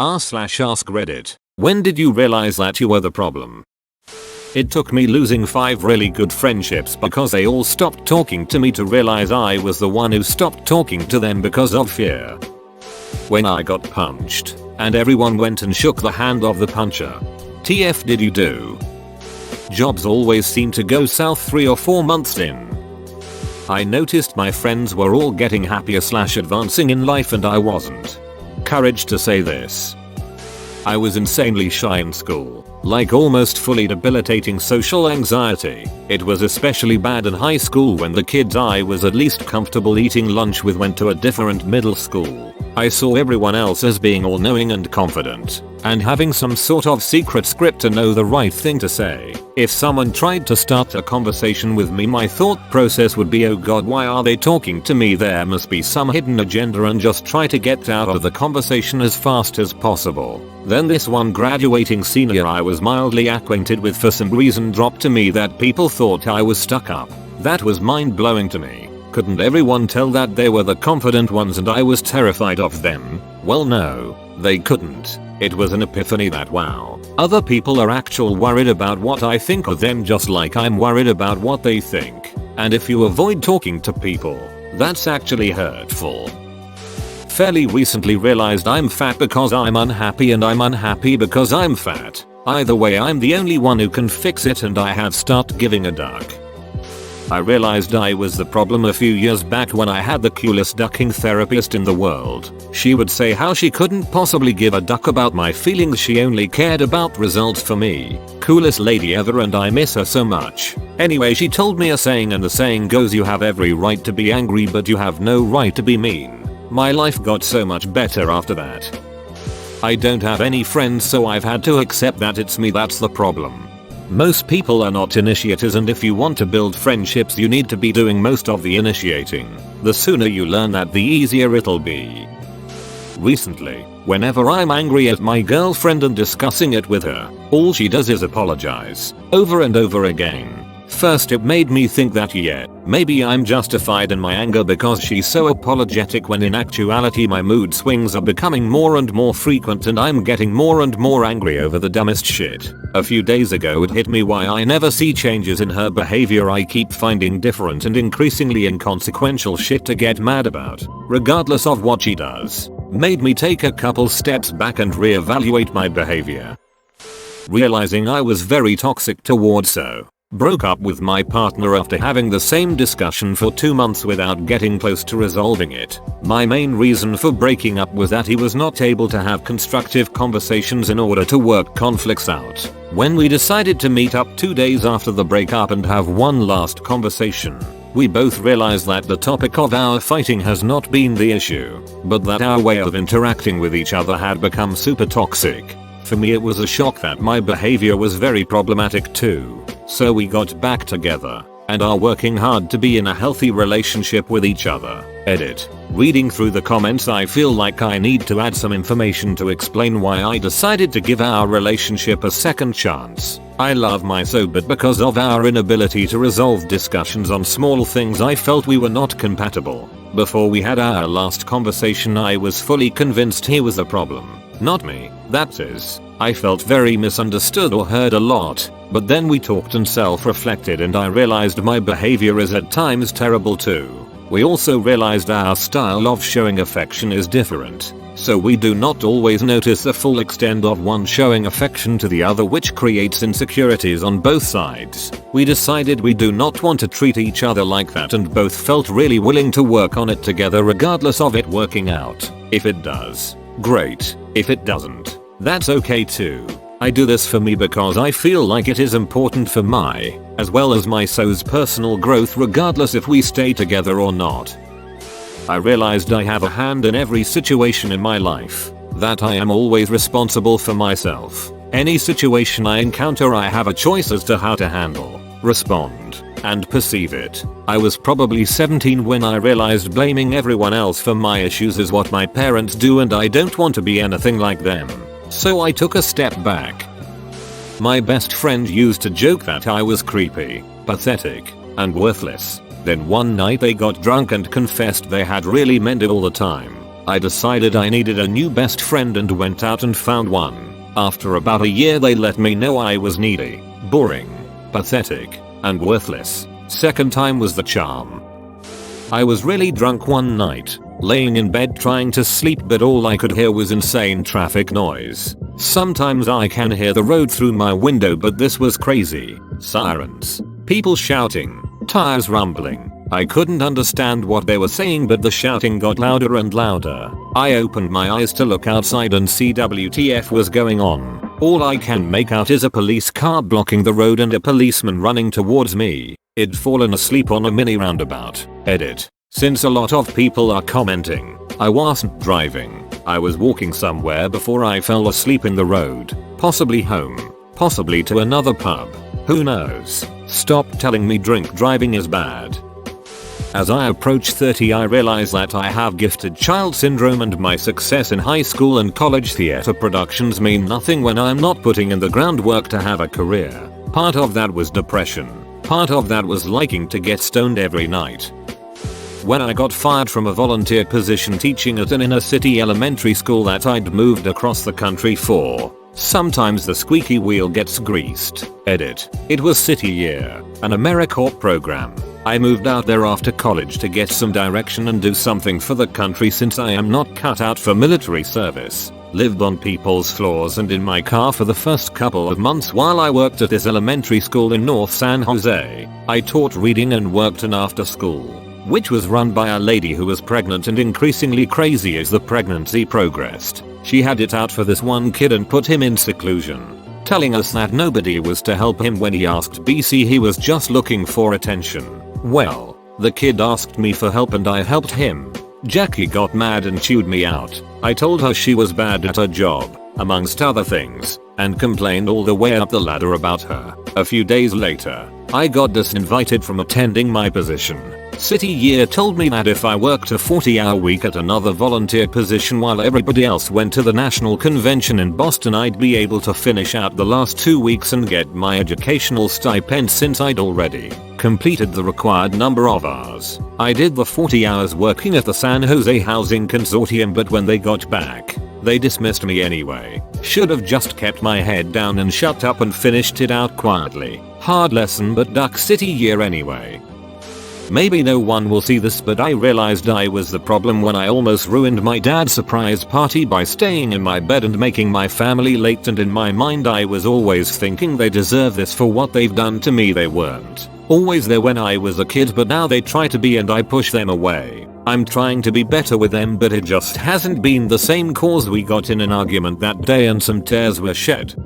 r/AskReddit. When did you realize that you were the problem? It took me losing 5 really good friendships because they all stopped talking to me to realize I was the one who stopped talking to them because of fear. When I got punched, and everyone went and shook the hand of the puncher. TF did you do? Jobs always seem to go south 3 or 4 months in. I noticed my friends were all getting happier/advancing in life and I wasn't. Courage to say this. I was insanely shy in school, like almost fully debilitating social anxiety. It was especially bad in high school when the kids I was at least comfortable eating lunch with went to a different middle school. I saw everyone else as being all-knowing and confident, and having some sort of secret script to know the right thing to say. If someone tried to start a conversation with me, my thought process would be, oh god, why are they talking to me? There must be some hidden agenda, and just try to get out of the conversation as fast as possible. Then this one graduating senior I was mildly acquainted with for some reason dropped to me that people thought I was stuck up. That was mind-blowing to me. Couldn't everyone tell that they were the confident ones and I was terrified of them? Well, no, they couldn't. It was an epiphany that wow, other people are actually worried about what I think of them just like I'm worried about what they think. And if you avoid talking to people, that's actually hurtful. Fairly recently realized I'm fat because I'm unhappy and I'm unhappy because I'm fat. Either way, I'm the only one who can fix it and I have stopped giving a duck. I realized I was the problem a few years back when I had the coolest ducking therapist in the world. She would say how she couldn't possibly give a duck about my feelings, she only cared about results for me. Coolest lady ever and I miss her so much. Anyway, she told me a saying and the saying goes, you have every right to be angry but you have no right to be mean. My life got so much better after that. I don't have any friends, so I've had to accept that it's me that's the problem. Most people are not initiators, and if you want to build friendships you need to be doing most of the initiating. The sooner you learn that, the easier it'll be. Recently, whenever I'm angry at my girlfriend and discussing it with her, all she does is apologize, over and over again. First it made me think that yeah, maybe I'm justified in my anger because she's so apologetic, when in actuality my mood swings are becoming more and more frequent and I'm getting more and more angry over the dumbest shit. A few days ago it hit me why I never see changes in her behavior. I keep finding different and increasingly inconsequential shit to get mad about, regardless of what she does. Made me take a couple steps back and reevaluate my behavior. Realizing I was very toxic towards her. Broke up with my partner after having the same discussion for 2 months without getting close to resolving it. My main reason for breaking up was that he was not able to have constructive conversations in order to work conflicts out. When we decided to meet up 2 days after the breakup and have one last conversation, we both realized that the topic of our fighting has not been the issue, but that our way of interacting with each other had become super toxic. For me it was a shock that my behavior was very problematic too. So we got back together and are working hard to be in a healthy relationship with each other. Edit. Reading through the comments I feel like I need to add some information to explain why I decided to give our relationship a second chance. I love my so, but because of our inability to resolve discussions on small things I felt we were not compatible. Before we had our last conversation I was fully convinced he was the problem. Not me, that is. I felt very misunderstood or heard a lot, but then we talked and self-reflected and I realized my behavior is at times terrible too. We also realized our style of showing affection is different, so we do not always notice the full extent of one showing affection to the other, which creates insecurities on both sides. We decided we do not want to treat each other like that and both felt really willing to work on it together regardless of it working out. If it does, great. If it doesn't, that's okay too. I do this for me because I feel like it is important for my, as well as my so's personal growth regardless if we stay together or not. I realized I have a hand in every situation in my life, that I am always responsible for myself. Any situation I encounter I have a choice as to how to handle, respond, and perceive it. I was probably 17 when I realized blaming everyone else for my issues is what my parents do and I don't want to be anything like them. So I took a step back. My best friend used to joke that I was creepy, pathetic, and worthless. Then one night they got drunk and confessed they had really meant it all the time. I decided I needed a new best friend and went out and found one. After about a year they let me know I was needy, boring, pathetic, and worthless. Second time was the charm. I was really drunk one night, laying in bed trying to sleep, but all I could hear was insane traffic noise. Sometimes I can hear the road through my window, but this was crazy. Sirens, people shouting, tires rumbling. I couldn't understand what they were saying, but the shouting got louder and louder. I opened my eyes to look outside and see WTF was going on. All I can make out is a police car blocking the road and a policeman running towards me. I'd fallen asleep on a mini roundabout. Edit. Since a lot of people are commenting, I wasn't driving. I was walking somewhere before I fell asleep in the road. Possibly home. Possibly to another pub. Who knows? Stop telling me drink driving is bad. As I approach 30 I realize that I have gifted child syndrome and my success in high school and college theater productions mean nothing when I'm not putting in the groundwork to have a career. Part of that was depression. Part of that was liking to get stoned every night. When I got fired from a volunteer position teaching at an inner city elementary school that I'd moved across the country for, sometimes the squeaky wheel gets greased. Edit. It was City Year, an AmeriCorps program. I moved out there after college to get some direction and do something for the country since I am not cut out for military service. Lived on people's floors and in my car for the first couple of months while I worked at this elementary school in North San Jose. I taught reading and worked an after school, which was run by a lady who was pregnant and increasingly crazy as the pregnancy progressed. She had it out for this one kid and put him in seclusion, telling us that nobody was to help him when he asked BC he was just looking for attention. Well, the kid asked me for help and I helped him. Jackie got mad and chewed me out. I told her she was bad at her job, amongst other things, and complained all the way up the ladder about her. A few days later, I got disinvited from attending my position. City Year told me that if I worked a 40-hour week at another volunteer position while everybody else went to the national convention in Boston, I'd be able to finish out the last 2 weeks and get my educational stipend since I'd already completed the required number of hours. I did the 40 hours working at the San Jose Housing Consortium, but when they got back, they dismissed me anyway. Should have just kept my head down and shut up and finished it out quietly. Hard lesson, but Duck City Year anyway. Maybe no one will see this, but I realized I was the problem when I almost ruined my dad's surprise party by staying in my bed and making my family late, and in my mind I was always thinking they deserve this for what they've done to me. They weren't always there when I was a kid, but now they try to be and I push them away. I'm trying to be better with them, but it just hasn't been the same cause we got in an argument that day and some tears were shed.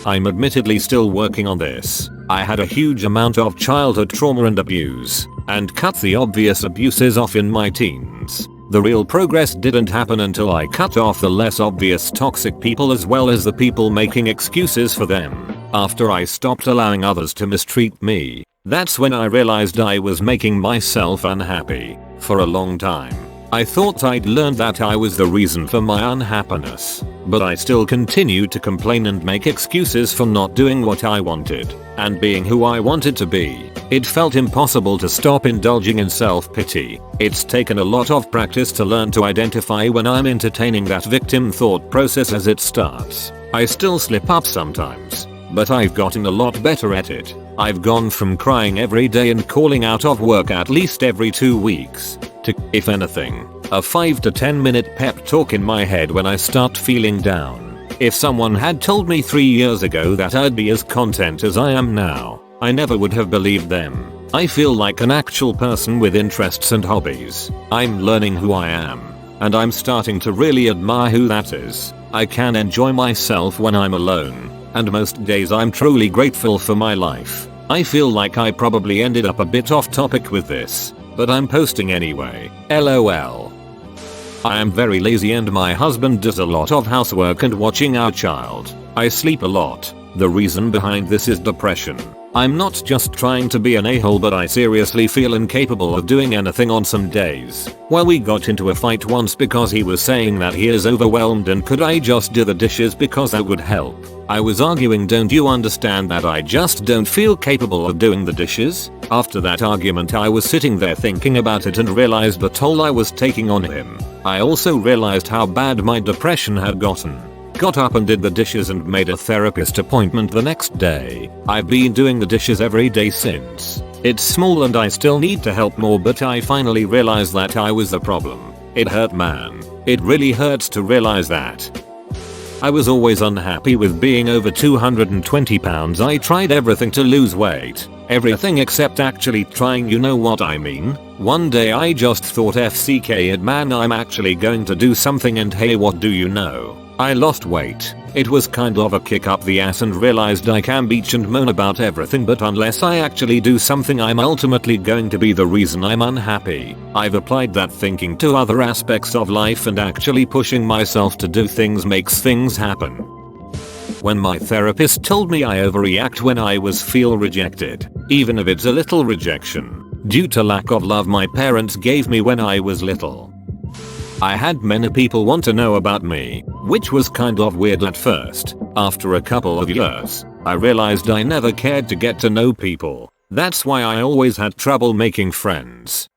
I'm admittedly still working on this. I had a huge amount of childhood trauma and abuse, and cut the obvious abuses off in my teens. The real progress didn't happen until I cut off the less obvious toxic people as well as the people making excuses for them. After I stopped allowing others to mistreat me, that's when I realized I was making myself unhappy. For a long time, I thought I'd learned that I was the reason for my unhappiness, but I still continued to complain and make excuses for not doing what I wanted and being who I wanted to be. It felt impossible to stop indulging in self-pity. It's taken a lot of practice to learn to identify when I'm entertaining that victim thought process as it starts. I still slip up sometimes, but I've gotten a lot better at it. I've gone from crying every day and calling out of work at least every 2 weeks to, if anything, a 5 to 10 minute pep talk in my head when I start feeling down. If someone had told me 3 years ago that I'd be as content as I am now, I never would have believed them. I feel like an actual person with interests and hobbies. I'm learning who I am, and I'm starting to really admire who that is. I can enjoy myself when I'm alone, and most days I'm truly grateful for my life. I feel like I probably ended up a bit off topic with this, but I'm posting anyway. LOL. I am very lazy and my husband does a lot of housework and watching our child. I sleep a lot. The reason behind this is depression. I'm not just trying to be an a-hole, but I seriously feel incapable of doing anything on some days. Well, we got into a fight once because he was saying that he is overwhelmed and could I just do the dishes because that would help. I was arguing, don't you understand that I just don't feel capable of doing the dishes? After that argument I was sitting there thinking about it and realized the toll I was taking on him. I also realized how bad my depression had gotten. Got up and did the dishes and made a therapist appointment the next day. I've been doing the dishes every day since. It's small and I still need to help more, but I finally realized that I was the problem. It hurt, man. It really hurts to realize that. I was always unhappy with being over 220 pounds. I tried everything to lose weight. Everything except actually trying, you know what I mean? One day I just thought FCK it, man, I'm actually going to do something, and hey, what do you know? I lost weight. It was kind of a kick up the ass and realized I can bitch and moan about everything, but unless I actually do something I'm ultimately going to be the reason I'm unhappy. I've applied that thinking to other aspects of life, and actually pushing myself to do things makes things happen. When my therapist told me I overreact when I feel rejected, even if it's a little rejection, due to lack of love my parents gave me when I was little. I had many people want to know about me, which was kind of weird at first. After a couple of years, I realized I never cared to get to know people. That's why I always had trouble making friends.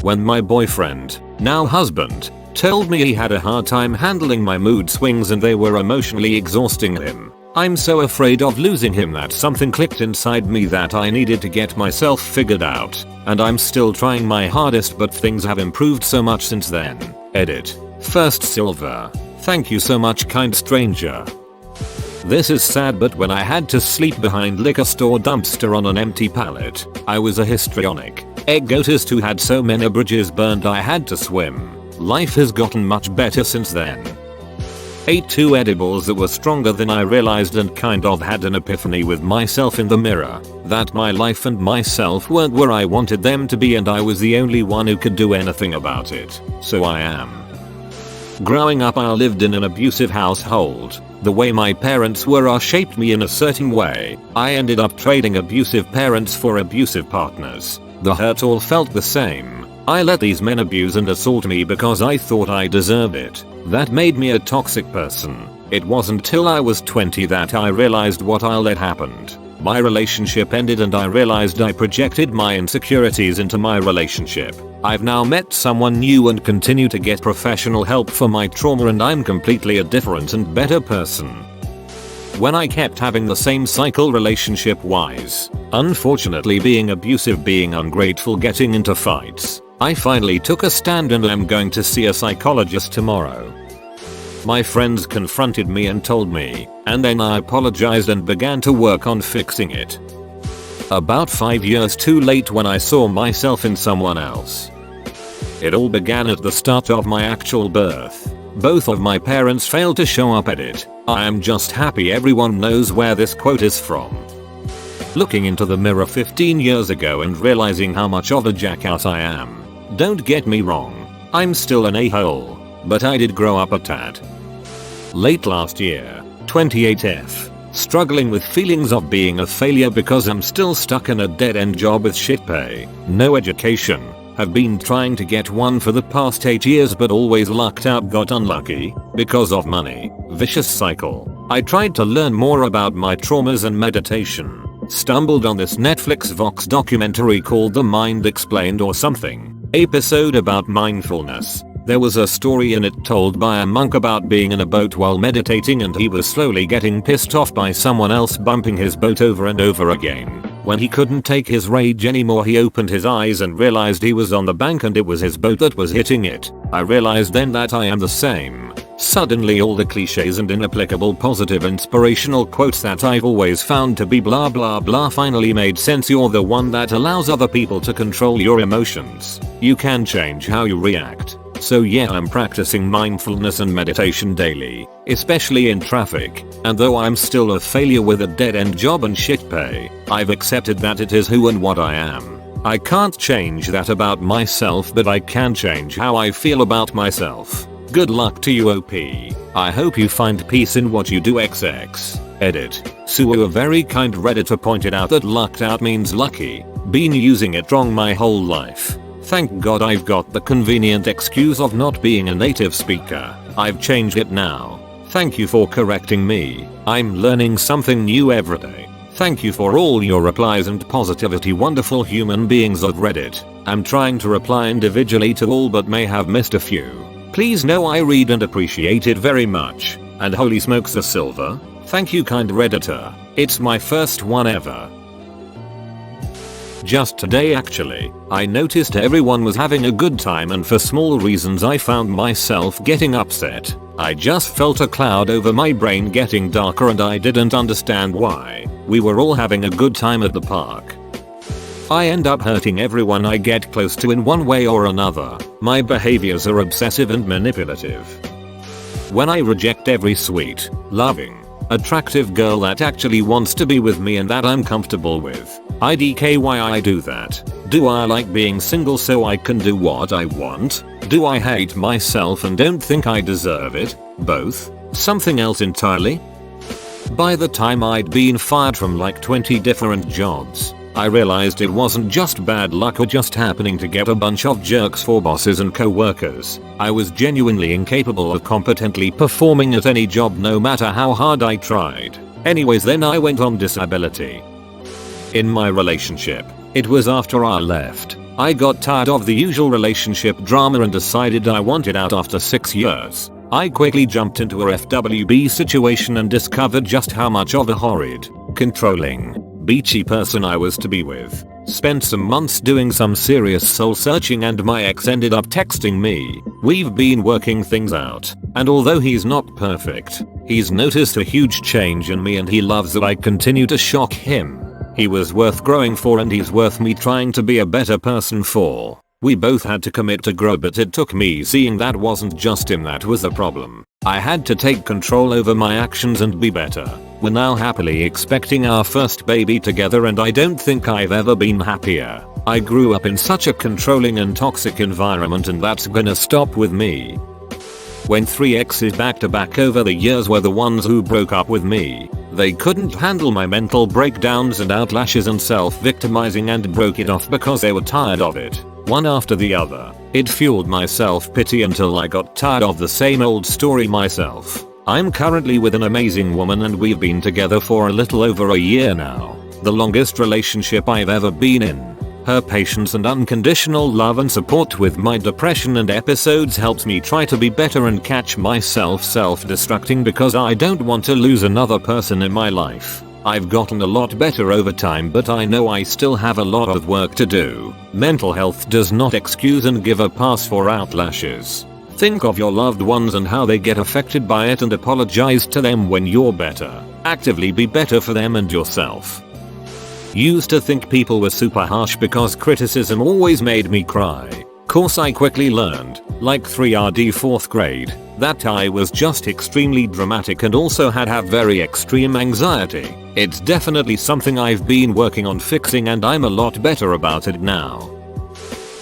When my boyfriend, now husband, told me he had a hard time handling my mood swings and they were emotionally exhausting him, I'm so afraid of losing him that something clicked inside me that I needed to get myself figured out. And I'm still trying my hardest, but things have improved so much since then. Edit. First Silver. Thank you so much, kind stranger. This is sad, but when I had to sleep behind liquor store dumpster on an empty pallet, I was a histrionic egotist who had so many bridges burned I had to swim. Life has gotten much better since then. Ate 2 edibles that were stronger than I realized and kind of had an epiphany with myself in the mirror, that my life and myself weren't where I wanted them to be and I was the only one who could do anything about it. So I am. Growing up I lived in an abusive household. The way my parents were shaped me in a certain way. I ended up trading abusive parents for abusive partners. The hurt all felt the same. I let these men abuse and assault me because I thought I deserved it. That made me a toxic person. It wasn't till I was 20 that I realized what I let happened. My relationship ended and I realized I projected my insecurities into my relationship. I've now met someone new and continue to get professional help for my trauma, and I'm completely a different and better person. When I kept having the same cycle relationship wise, unfortunately being abusive, being ungrateful, getting into fights, I finally took a stand and am going to see a psychologist tomorrow. My friends confronted me and told me, and then I apologized and began to work on fixing it. About 5 years too late when I saw myself in someone else. It all began at the start of my actual birth. Both of my parents failed to show up at it. I am just happy everyone knows where this quote is from. Looking into the mirror 15 years ago and realizing how much of a jackass I am. Don't get me wrong, I'm still an a-hole, but I did grow up a tad. Late last year, 28F, struggling with feelings of being a failure because I'm still stuck in a dead-end job with shit pay, no education, have been trying to get one for the past 8 years but always lucked out, got unlucky, because of money, vicious cycle. I tried to learn more about my traumas and meditation, stumbled on this Netflix Vox documentary called The Mind Explained or something. Episode about mindfulness. There was a story in it told by a monk about being in a boat while meditating and he was slowly getting pissed off by someone else bumping his boat over and over again. When he couldn't take his rage anymore, he opened his eyes and realized he was on the bank and it was his boat that was hitting it. I realized then that I am the same. Suddenly all the cliches and inapplicable positive inspirational quotes that I've always found to be blah blah blah finally made sense. You're the one that allows other people to control your emotions. You can change how you react. So yeah, I'm practicing mindfulness and meditation daily, especially in traffic, and though I'm still a failure with a dead-end job and shit pay, I've accepted that it is who and what I am. I can't change that about myself, but I can change how I feel about myself. Good luck to you, OP. I hope you find peace in what you do, XX. Edit. Sue, a very kind redditor, pointed out that lucked out means lucky. Been using it wrong my whole life. Thank God I've got the convenient excuse of not being a native speaker. I've changed it now. Thank you for correcting me. I'm learning something new every day. Thank you for all your replies and positivity, wonderful human beings of Reddit. I'm trying to reply individually to all but may have missed a few. Please know I read and appreciate it very much. And holy smokes, a silver. Thank you, kind redditor. It's my first one ever. Just today actually, I noticed everyone was having a good time, and for small reasons I found myself getting upset. I just felt a cloud over my brain getting darker and I didn't understand why. We were all having a good time at the park. I end up hurting everyone I get close to in one way or another. My behaviors are obsessive and manipulative. When I reject every sweet, loving, attractive girl that actually wants to be with me and that I'm comfortable with. IDK, why I do that? Do I like being single so I can do what I want? Do I hate myself and don't think I deserve it? Both? Something else entirely? By the time I'd been fired from like 20 different jobs, I realized it wasn't just bad luck or just happening to get a bunch of jerks for bosses and co-workers. I was genuinely incapable of competently performing at any job no matter how hard I tried. Anyways, then I went on disability. In my relationship, it was after I left. I got tired of the usual relationship drama and decided I wanted out after 6 years. I quickly jumped into a FWB situation and discovered just how much of a horrid, controlling, beachy person I was to be with. Spent some months doing some serious soul searching and my ex ended up texting me. We've been working things out, and although he's not perfect, he's noticed a huge change in me and he loves that I continue to shock him. He was worth growing for and he's worth me trying to be a better person for. We both had to commit to grow, but it took me seeing that wasn't just him that was the problem. I had to take control over my actions and be better. We're now happily expecting our first baby together and I don't think I've ever been happier. I grew up in such a controlling and toxic environment and that's gonna stop with me. When 3 exes back to back over the years were the ones who broke up with me. They couldn't handle my mental breakdowns and outlashes and self-victimizing and broke it off because they were tired of it. One after the other. It fueled my self-pity until I got tired of the same old story myself. I'm currently with an amazing woman and we've been together for a little over a year now. The longest relationship I've ever been in. Her patience and unconditional love and support with my depression and episodes helps me try to be better and catch myself self-destructing because I don't want to lose another person in my life. I've gotten a lot better over time, but I know I still have a lot of work to do. Mental health does not excuse and give a pass for outlashes. Think of your loved ones and how they get affected by it and apologize to them when you're better. Actively be better for them and yourself. Used to think people were super harsh because criticism always made me cry. Course I quickly learned, like 3rd 4th grade, that I was just extremely dramatic and also had very extreme anxiety. It's definitely something I've been working on fixing and I'm a lot better about it now.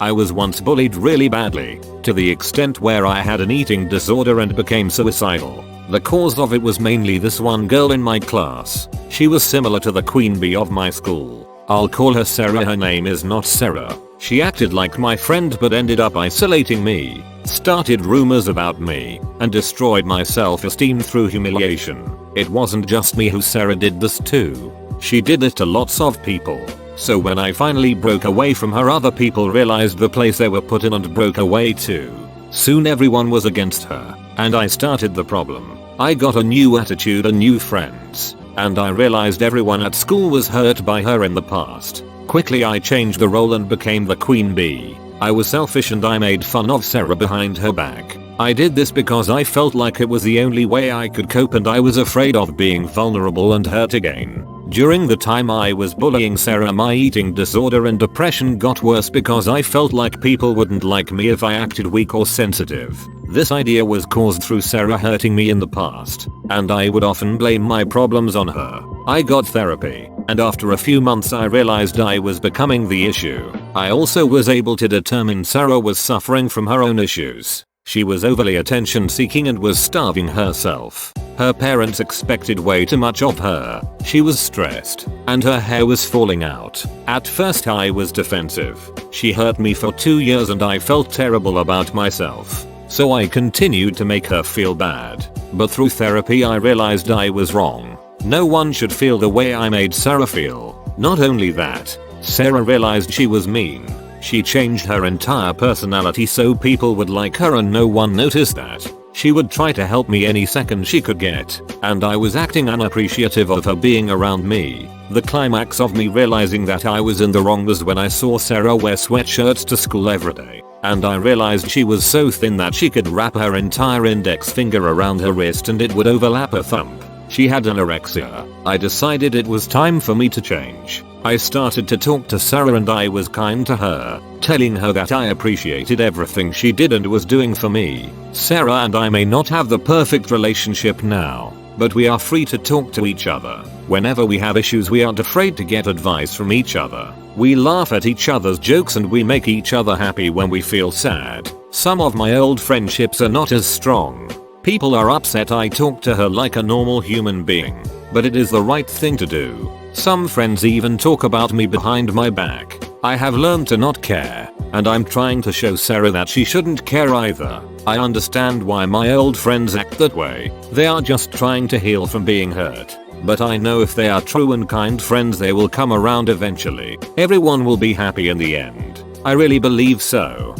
I was once bullied really badly, to the extent where I had an eating disorder and became suicidal. The cause of it was mainly this one girl in my class. She was similar to the queen bee of my school. I'll call her Sarah, her name is not Sarah. She acted like my friend but ended up isolating me, started rumors about me, and destroyed my self-esteem through humiliation. It wasn't just me who Sarah did this to. She did it to lots of people. So when I finally broke away from her, other people realized the place they were put in and broke away too. Soon everyone was against her, and I started the problem. I got a new attitude and new friends, and I realized everyone at school was hurt by her in the past. Quickly I changed the role and became the queen bee. I was selfish and I made fun of Sarah behind her back. I did this because I felt like it was the only way I could cope and I was afraid of being vulnerable and hurt again. During the time I was bullying Sarah, my eating disorder and depression got worse because I felt like people wouldn't like me if I acted weak or sensitive. This idea was caused through Sarah hurting me in the past, and I would often blame my problems on her. I got therapy, and after a few months I realized I was becoming the issue. I also was able to determine Sarah was suffering from her own issues. She was overly attention seeking and was starving herself. Her parents expected way too much of her. She was stressed, and her hair was falling out. At first I was defensive. She hurt me for 2 years and I felt terrible about myself. So I continued to make her feel bad. But through therapy I realized I was wrong. No one should feel the way I made Sarah feel. Not only that, Sarah realized she was mean. She changed her entire personality so people would like her and no one noticed that. She would try to help me any second she could get, and I was acting unappreciative of her being around me. The climax of me realizing that I was in the wrong was when I saw Sarah wear sweatshirts to school every day, and I realized she was so thin that she could wrap her entire index finger around her wrist and it would overlap her thumb. She had anorexia. I decided it was time for me to change. I started to talk to Sarah and I was kind to her, telling her that I appreciated everything she did and was doing for me. Sarah and I may not have the perfect relationship now, but we are free to talk to each other. Whenever we have issues we aren't afraid to get advice from each other. We laugh at each other's jokes and we make each other happy when we feel sad. Some of my old friendships are not as strong. People are upset I talk to her like a normal human being, but it is the right thing to do. Some friends even talk about me behind my back. I have learned to not care, and I'm trying to show Sarah that she shouldn't care either. I understand why my old friends act that way. They are just trying to heal from being hurt. But I know if they are true and kind friends they will come around eventually. Everyone will be happy in the end. I really believe so.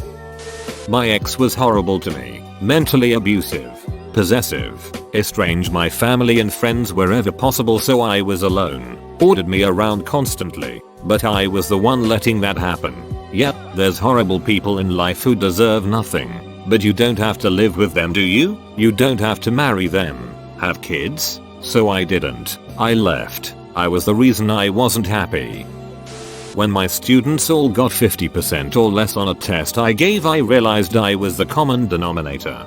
My ex was horrible to me. Mentally abusive, possessive, estranged my family and friends wherever possible so I was alone, ordered me around constantly, but I was the one letting that happen. Yep, there's horrible people in life who deserve nothing, but you don't have to live with them, do you? You don't have to marry them, have kids? So I didn't. I left. I was the reason I wasn't happy. When my students all got 50% or less on a test I gave I realized I was the common denominator.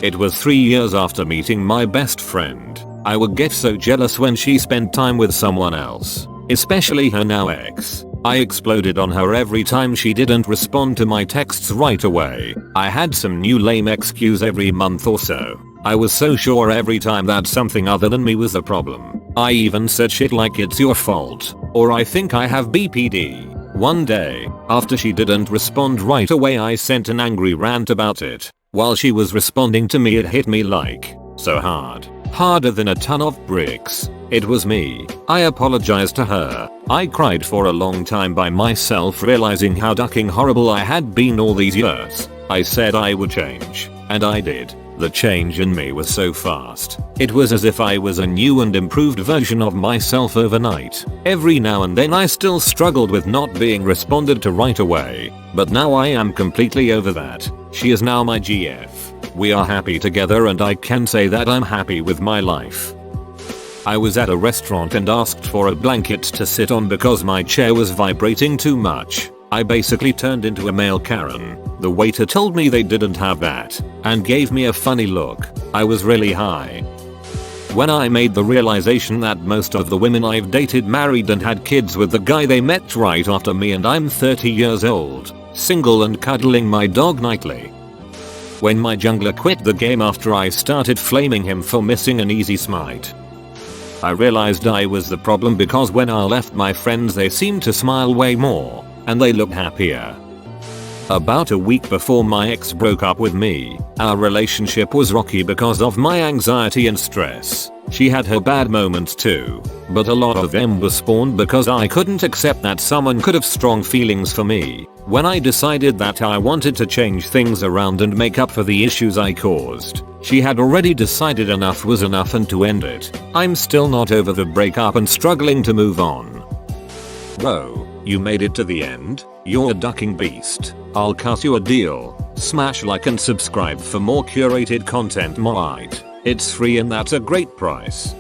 It was 3 years after meeting my best friend. I would get so jealous when she spent time with someone else, especially her now ex. I exploded on her every time she didn't respond to my texts right away. I had some new lame excuse every month or so. I was so sure every time that something other than me was the problem. I even said shit like it's your fault, or I think I have BPD. One day, after she didn't respond right away I sent an angry rant about it. While she was responding to me it hit me like, so hard. Harder than a ton of bricks. It was me. I apologized to her. I cried for a long time by myself realizing how fucking horrible I had been all these years. I said I would change, and I did. The change in me was so fast. It was as if I was a new and improved version of myself overnight. Every now and then I still struggled with not being responded to right away, but now I am completely over that. She is now my GF. We are happy together and I can say that I'm happy with my life. I was at a restaurant and asked for a blanket to sit on because my chair was vibrating too much. I basically turned into a male Karen. The waiter told me they didn't have that, and gave me a funny look. I was really high. When I made the realization that most of the women I've dated married and had kids with the guy they met right after me and I'm 30 years old, single and cuddling my dog nightly. When my jungler quit the game after I started flaming him for missing an easy smite. I realized I was the problem because when I left my friends they seemed to smile way more, and they looked happier. About a week before my ex broke up with me, our relationship was rocky because of my anxiety and stress. She had her bad moments too, but a lot of them were spawned because I couldn't accept that someone could have strong feelings for me. When I decided that I wanted to change things around and make up for the issues I caused, she had already decided enough was enough and to end it. I'm still not over the breakup and struggling to move on. Bro, you made it to the end? You're a ducking beast. I'll cut you a deal. Smash like and subscribe for more curated content. It's free and that's a great price.